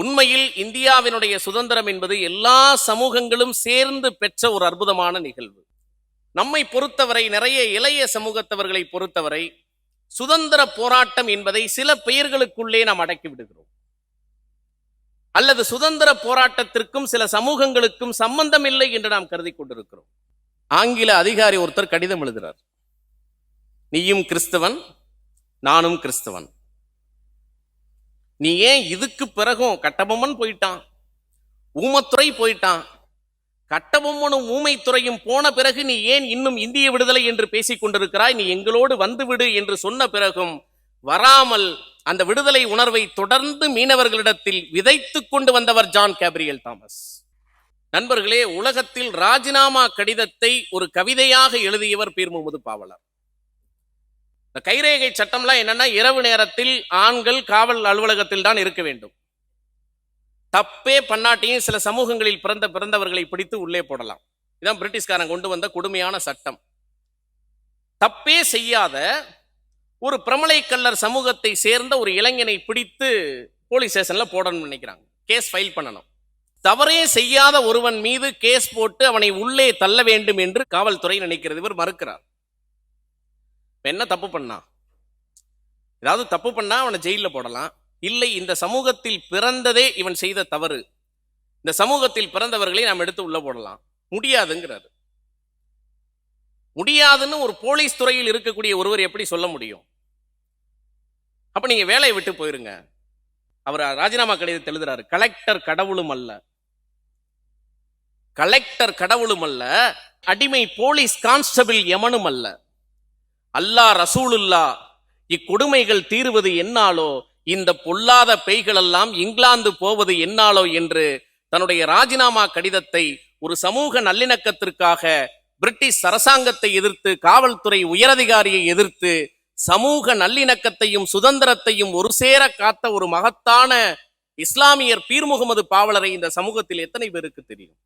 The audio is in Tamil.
உண்மையில் இந்தியாவினுடைய சுதந்திரம் என்பது எல்லா சமூகங்களும் சேர்ந்து பெற்ற ஒரு அற்புதமான நிகழ்வு. நம்மை பொறுத்தவரை, நிறைய இளைய சமூகத்தவர்களை பொறுத்தவரை, சுதந்திர போராட்டம் என்பதை சில பெயர்களுக்குள்ளே நாம் அடக்கி விடுகிறோம். அல்லது சுதந்திர போராட்டத்திற்கும் சில சமூகங்களுக்கும் சம்பந்தம் இல்லை என்று நாம் கருதி கொண்டிருக்கிறோம். ஆங்கில அதிகாரி ஒருத்தர் கடிதம் எழுதுகிறார். நீயும் கிறிஸ்தவன், நானும் கிறிஸ்தவன். நீ ஏன் இதுக்கு பிறகும் கட்டபொம்மன் போயிட்டான், ஊமத்துறை போயிட்டான், கட்டபொம்மனும் ஊமைத்துறையும் போன பிறகு நீ ஏன் இன்னும் இந்திய விடுதலை என்று பேசிக் கொண்டிருக்கிறாய்? நீ எங்களோடு வந்துவிடு என்று சொன்ன பிறகும் வராமல் அந்த விடுதலை உணர்வை தொடர்ந்து மீனவர்களிடத்தில் விதைத்துக் கொண்டு வந்தவர் ஜான் கேப்ரியல் தாமஸ். நண்பர்களே, உலகத்தில் ராஜினாமா கடிதத்தை ஒரு கவிதையாக எழுதியவர் பீர் முகமது பாவலர். இந்த கைரேகை சட்டம்லாம் என்னன்னா, இரவு நேரத்தில் ஆண்கள் காவல் அலுவலகத்தில் தான் இருக்க வேண்டும். தப்பே பண்ணாட்டியும் சில சமூகங்களில் பிறந்தவர்களை பிடித்து உள்ளே போடலாம். இதான் பிரிட்டிஷ்காரன் கொண்டு வந்த கொடுமையான சட்டம். தப்பே செய்யாத ஒரு பிரமலை கள்ளர் சமூகத்தை சேர்ந்த ஒரு இளைஞனை பிடித்து போலீஸ் ஸ்டேஷன்ல போடணும்னு நினைக்கிறாங்க, கேஸ் ஃபைல் பண்ணணும். தவறே செய்யாத ஒருவன் மீது கேஸ் போட்டு அவனை உள்ளே தள்ள வேண்டும் என்று காவல்துறை நினைக்கிறது. இவர் மறுக்கிறார். என்ன தப்பு பண்ணா? ஏதாவது தப்பு பண்ணா அவனை ஜெயிலில் போடலாம். இல்லை, இந்த சமூகத்தில் பிறந்ததே இவன் செய்த தவறு, இந்த சமூகத்தில் பிறந்தவர்களை நாம் எடுத்து உள்ள போடலாம். முடியாதுங்கிறாரு. முடியாதுன்னு ஒரு போலீஸ் துறையில் இருக்கக்கூடிய ஒருவர் எப்படி சொல்ல முடியும்? அப்ப நீங்க வேலையை விட்டு போயிருங்க. அவர் ராஜினாமா கடிதத்தை எழுதுறாரு. கலெக்டர் கடவுளும் அல்ல, கலெக்டர் கடவுளும் அல்ல, அடிமை போலீஸ் கான்ஸ்டபிள் எமனும் அல்ல, அல்லாஹ் ரசூலுல்லா இக்கொடுமைகள் தீருவது என்னாலோ, இந்த பொல்லாத பேய்களெல்லாம் இங்கிலாந்து போவது என்னாலோ என்று தன்னுடைய ராஜினாமா கடிதத்தை ஒரு சமூக நல்லிணக்கத்திற்காக பிரிட்டிஷ் அரசாங்கத்தை எதிர்த்து, காவல்துறை உயரதிகாரியை எதிர்த்து, சமூக நல்லிணக்கத்தையும் சுதந்திரத்தையும் ஒரு சேர காத்த ஒரு மகத்தான இஸ்லாமியர் பீர் முகமது பாவலரை இந்த சமூகத்தில் எத்தனை பேருக்கு தெரியும்?